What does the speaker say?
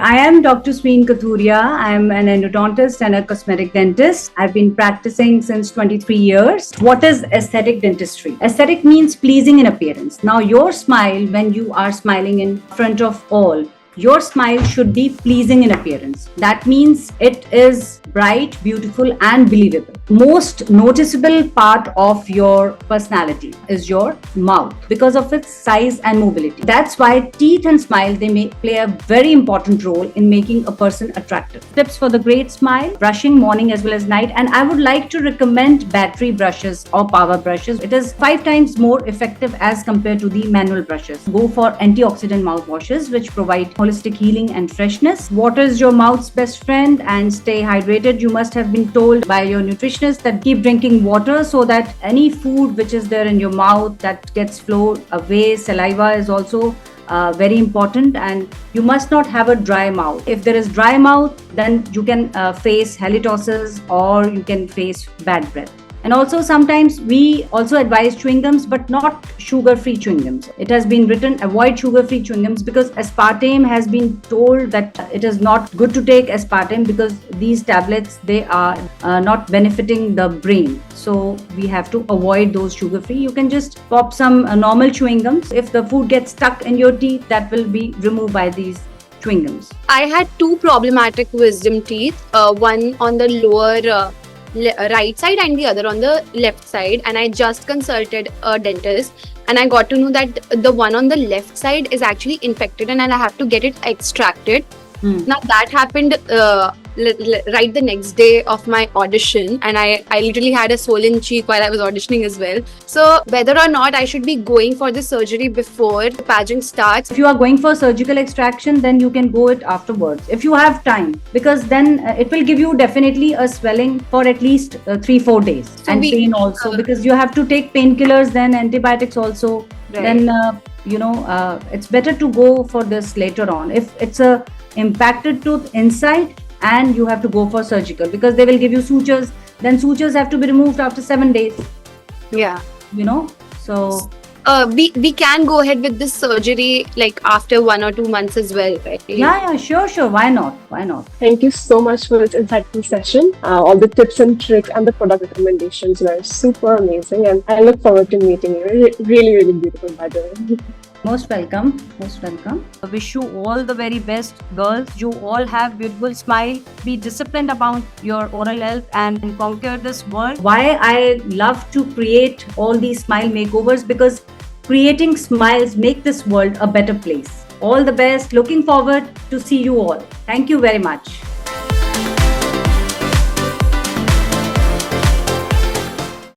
I am Dr. Sween Kathuria. I am an endodontist and a cosmetic dentist. I've been practicing since 23 years. What is aesthetic dentistry? Aesthetic means pleasing in appearance. Now, your smile, when you are smiling in front of all, your smile should be pleasing in appearance. That means it is bright, beautiful, and believable. Most noticeable part of your personality is your mouth because of its size and mobility. That's why teeth and smile, they may play a very important role in making a person attractive. Tips for the great smile: brushing morning as well as night. And I would like to recommend battery brushes or power brushes. It is 5 times more effective as compared to the manual brushes. Go for antioxidant mouthwashes which provide holistic healing and freshness. Water is your mouth's best friend, and stay hydrated. You must have been told by your nutritionist that keep drinking water so that any food which is there in your mouth that gets flowed away. Saliva is also very important, and you must not have a dry mouth. If there is dry mouth, then you can face halitosis or you can face bad breath. And also sometimes we also advise chewing gums, but not sugar-free chewing gums. It has been written avoid sugar-free chewing gums because aspartame has been told that it is not good to take aspartame because these tablets, they are not benefiting the brain. So we have to avoid those sugar-free. You can just pop some normal chewing gums. If the food gets stuck in your teeth, that will be removed by these chewing gums. I had 2 problematic wisdom teeth, one on the lower right side and the other on the left side, and I just consulted a dentist and I got to know that the one on the left side is actually infected and I have to get it extracted. Now that happened right the next day of my audition, and I literally had a swollen cheek while I was auditioning as well. So whether or not I should be going for the surgery before the pageant starts. If you are going for surgical extraction, then you can go it afterwards if you have time, because then it will give you definitely a swelling for at least 3-4 days, so and pain also, because you have to take painkillers, then antibiotics also. Right. Then it's better to go for this later on if it's a impacted tooth inside and you have to go for surgical, because they will give you sutures, then sutures have to be removed after 7 days. Yeah, so we can go ahead with this surgery like after 1 or 2 months as well, right? Yeah, sure, why not. Thank you so much for this insightful session. All the tips and tricks and the product recommendations were super amazing, and I look forward to meeting you. Really beautiful, by the way. Most welcome. I wish you all the very best, girls. You all have beautiful smile. Be disciplined about your oral health and conquer this world. Why I love to create all these smile makeovers, because creating smiles make this world a better place. All the best. Looking forward to see you all. Thank you very much.